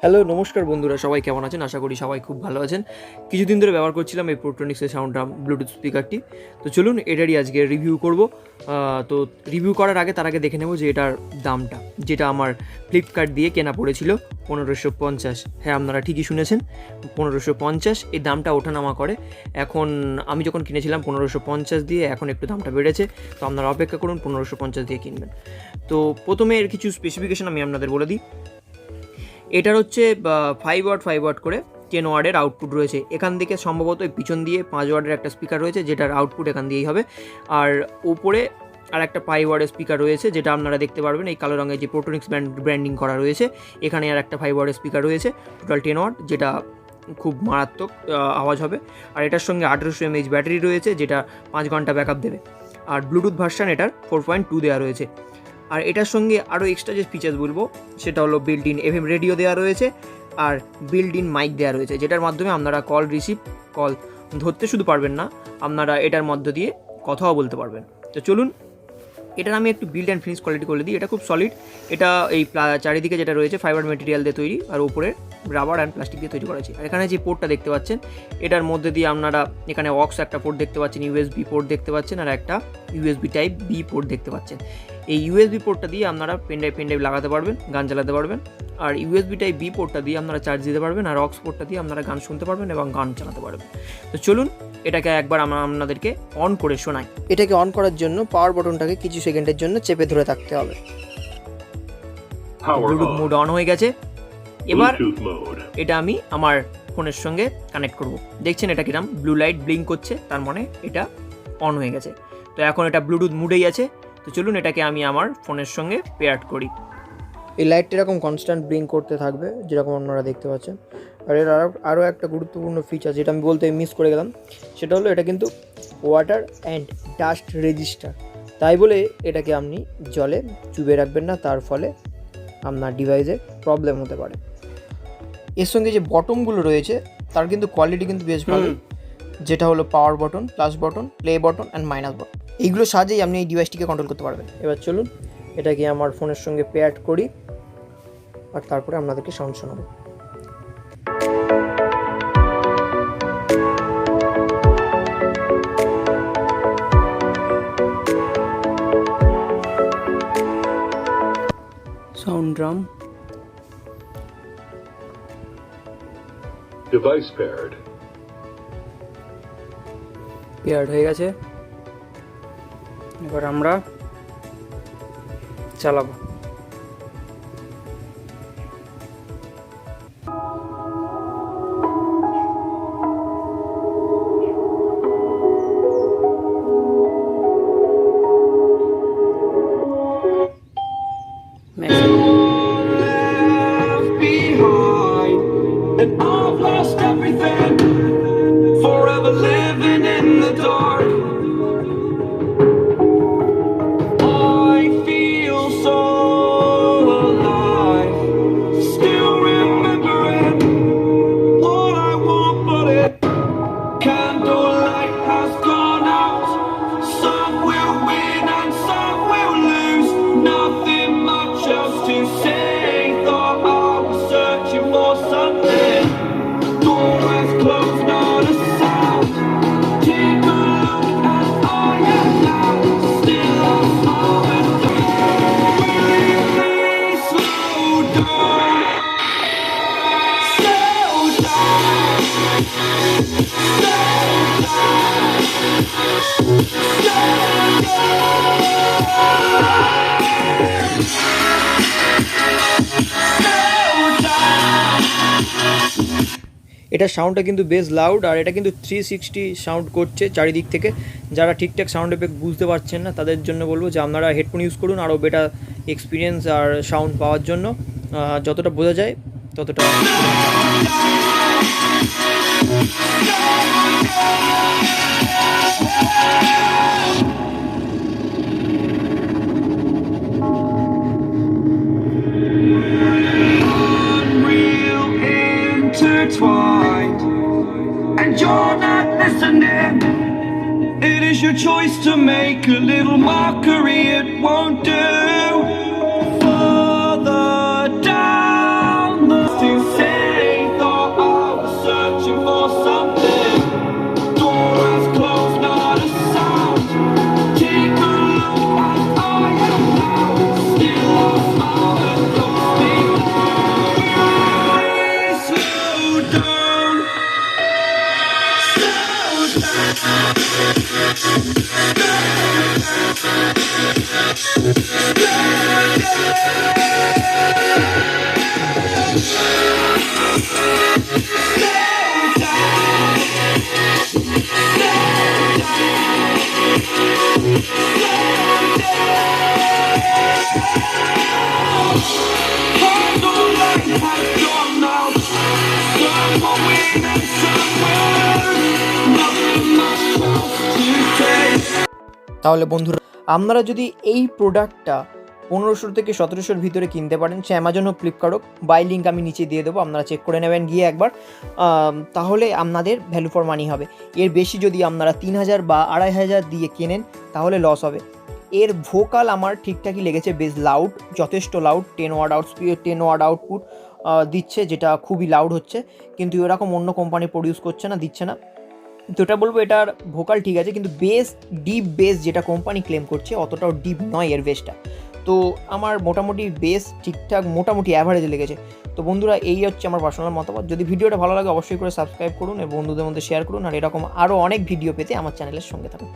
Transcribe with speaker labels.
Speaker 1: Hello নমস্কার বন্ধুরা, সবাই কেমন আছেন? আশা করি সবাই খুব ভালো আছেন। কিছুদিন ধরে ব্যবহার করছিলাম এই প্রোট্রনিক্সের সাউন্ড ড্রাম ব্লুটুথ স্পিকারটি। তো চলুন এটারই আজকে রিভিউ করব। তো রিভিউ করার আগে তার আগে দেখে নেব যে এটার দামটা, যেটা আমার ফ্লিপকার্ট দিয়ে কেনা পড়েছিল 1550। হ্যাঁ, আপনারা ঠিকই শুনেছেন, 1550। এই দামটা ওঠানামা করে। এখন আমি যখন কিনেছিলাম 1550 দিয়ে, এখন একটু দামটা বেড়েছে। তো আপনারা অপেক্ষা করুন, 1550 দিয়ে কিনবেন। তো প্রথমে এর কিছু স্পেসিফিকেশন আমি আপনাদের বলে দিই। এটার হচ্ছে 5 ওয়াট করে 10 ওয়ার্ডের আউটপুট রয়েছে। এখান থেকে সম্ভবত পিছন দিয়ে 5 ওয়ার্ডের একটা স্পিকার রয়েছে, যেটার আউটপুট এখান দিয়েই হবে। আর উপরে আর একটা 5 ওয়ার্ডের স্পিকার রয়েছে, যেটা আপনারা দেখতে পারবেন এই কালো রঙের যে প্রোট্রনিক্স ব্র্যান্ডিং করা রয়েছে। এখানে আর একটা 5 ওয়ার্ডের স্পিকার রয়েছে, টোটাল 10 ওয়াট, যেটা খুব মারাত্মক আওয়াজ হবে। আর এটার সঙ্গে 1800 mAh ব্যাটারি রয়েছে, যেটা 5 ঘন্টা ব্যাকআপ দেবে। আর ব্লুটুথ ভার্সান এটার 4.2 দেওয়া রয়েছে। আর এটার সঙ্গে আরও এক্সট্রা যে ফিচার্স বলবো, সেটা হলো বিল্ট ইন এফএম রেডিও দেওয়া রয়েছে, আর বিল্ট ইন মাইক দেওয়া রয়েছে, যেটার মাধ্যমে আপনারা কল ধরতে শুধু পারবেন না, আপনারা এটার মধ্য দিয়ে কথাও বলতে পারবেন। তো চলুন এটার আমি একটু বিল্ড অ্যান্ড ফিনিশ কোয়ালিটি করে দিই। এটা খুব সলিড। এটা এই চারিদিকে যেটা রয়েছে ফাইবার মেটেরিয়াল দিয়ে তৈরি, আর উপরে রাবার অ্যান্ড প্লাস্টিক দিয়ে তৈরি করেছে। আর এখানে যে পোর্টটা দেখতে পাচ্ছেন, এটার মধ্যে দিয়ে আপনারা এখানে অক্স একটা পোর্ট দেখতে পাচ্ছেন, ইউএসবি পোর্ট দেখতে পাচ্ছেন, আর একটা ইউএসবি টাইপ বি পোর্ট দেখতে পাচ্ছেন। এই ইউএসবি পোর্টটা দিয়ে আপনারা পেনড্রাইভ লাগাতে পারবেন, গান চালাতে পারবেন। আর ইউএসবি টাইপ বি পোর্টটা দিয়ে আপনারা চার্জ দিতে পারবেন, আর অক্স পোর্টটা দিয়ে আপনারা গান শুনতে পারবেন এবং গান চালাতে পারবেন। তো চলুন এটাকে একবার আমরা আপনাদেরকে অন করে শোনাই। এটাকে অন করার জন্য পাওয়ার বাটনটাকে কিছু সেকেন্ডের জন্য চেপে ধরে থাকতে হবে। ব্লুটুথ মোড অন হয়ে গেছে। এবার এটা আমি আমার ফোনের সঙ্গে কানেক্ট করব। দেখছেন এটা কিরম ব্লু লাইট ব্লিঙ্ক করছে, তার মানে এটা অন হয়ে গেছে। তো এখন এটা ব্লুটুথ মুডেই আছে। তো চলুন এটাকে আমি আমার ফোনের সঙ্গে পেয়ার করি। এই লাইটটা এরকম কনস্ট্যান্ট ব্লিঙ্ক করতে থাকবে, যেরকম আপনারা দেখতে পাচ্ছেন। আর এর আরও একটা গুরুত্বপূর্ণ ফিচার যেটা আমি বলতে মিস করে গেলাম, সেটা হলো এটা কিন্তু ওয়াটার অ্যান্ড ডাস্ট রেজিস্টার। তাই বলে এটাকে আপনি জলে চুবে রাখবেন না, তার ফলে আপনার ডিভাইসে প্রবলেম হতে পারে। এর সঙ্গে যে বটনগুলো রয়েছে তার কিন্তু কোয়ালিটি কিন্তু বেশ ভালো, যেটা হলো পাওয়ার button, plus button, play button and minus button. এইগুলো সাহায্যেই আপনি এই ডিভাইসটিকে কন্ট্রোল করতে পারবেন। এবার চলুন এটাকে আমার ফোনের সঙ্গে পেয়ার করি, আর তারপরে আপনাদেরকে সাউন্ড শোনাবো। Sound drum
Speaker 2: Device paired.
Speaker 1: Paired হয়ে গেছে। এবার আমরা চালাবো।
Speaker 3: And I've lost everything, forever living in the dark. I feel so alive, still remembering what I want, but it candlelight has gone out. Some will win and some will lose, nothing much else to say. Thought I was searching for something, door has closed, not a sound. Take a look as I am now, still a moment. Will you please slow down? Slow down.
Speaker 1: এটা সাউন্ডটা কিন্তু বেশ loud, আর এটা কিন্তু 360 sound করছে চারিদিক থেকে। যারা ঠিকঠাক সাউন্ড এফেক্ট বুঝতে পারছেন না, তাদের জন্য বলবো যে আপনারা হেডফোন ইউজ করুন, আরও বেটার এক্সপিরিয়েন্স আর সাউন্ড পাওয়ার জন্য। যতটা বোঝা যায় ততটা।
Speaker 3: Unreal intertwined, and you're not listening. It is your choice to make a little mockery, it won't do. Further down the has gone out. Some will win and some will lose. Nothing much else to say.
Speaker 1: তাহলে বন্ধুরা, আপনারা যদি এই প্রোডাক্টটা 1500 থেকে 1700-র ভিতরে কিনতে পারেন, সে অ্যামাজন হোক, ফ্লিপকার্ট হোক, বাই লিঙ্ক আমি নিচে দিয়ে দেবো, আপনারা চেক করে নেবেন গিয়ে একবার, তাহলে আপনাদের ভ্যালু ফর মানি হবে। এর বেশি যদি আপনারা 3000 বা 2500 দিয়ে কেনেন তাহলে লস হবে। এর ভোকাল আমার ঠিকঠাকই লেগেছে, বেশ লাউড, যথেষ্ট লাউড, 10 ওয়াট আউটপুট দিচ্ছে, যেটা খুবই লাউড হচ্ছে, কিন্তু এরকম অন্য কোম্পানি প্রডিউস করছে না, দিচ্ছে না। তো এটা বলবো, এটার ভোকাল ঠিক আছে, কিন্তু বেস, ডিপ বেস যেটা কোম্পানি ক্লেম করছে অতটাও ডিপ নয় এর বেসটা। তো আমার মোটামুটি বেস ঠিকঠাক, মোটামুটি অ্যাভারেজে লেগেছে। তো বন্ধুরা, এই হচ্ছে আমার পার্সোনাল মতামত। যদি ভিডিওটা ভালো লাগে অবশ্যই করে সাবস্ক্রাইব করুন এবং বন্ধুদের মধ্যে শেয়ার করুন, আর এরকম আরও অনেক ভিডিও পেতে আমার চ্যানেলের সঙ্গে থাকুন।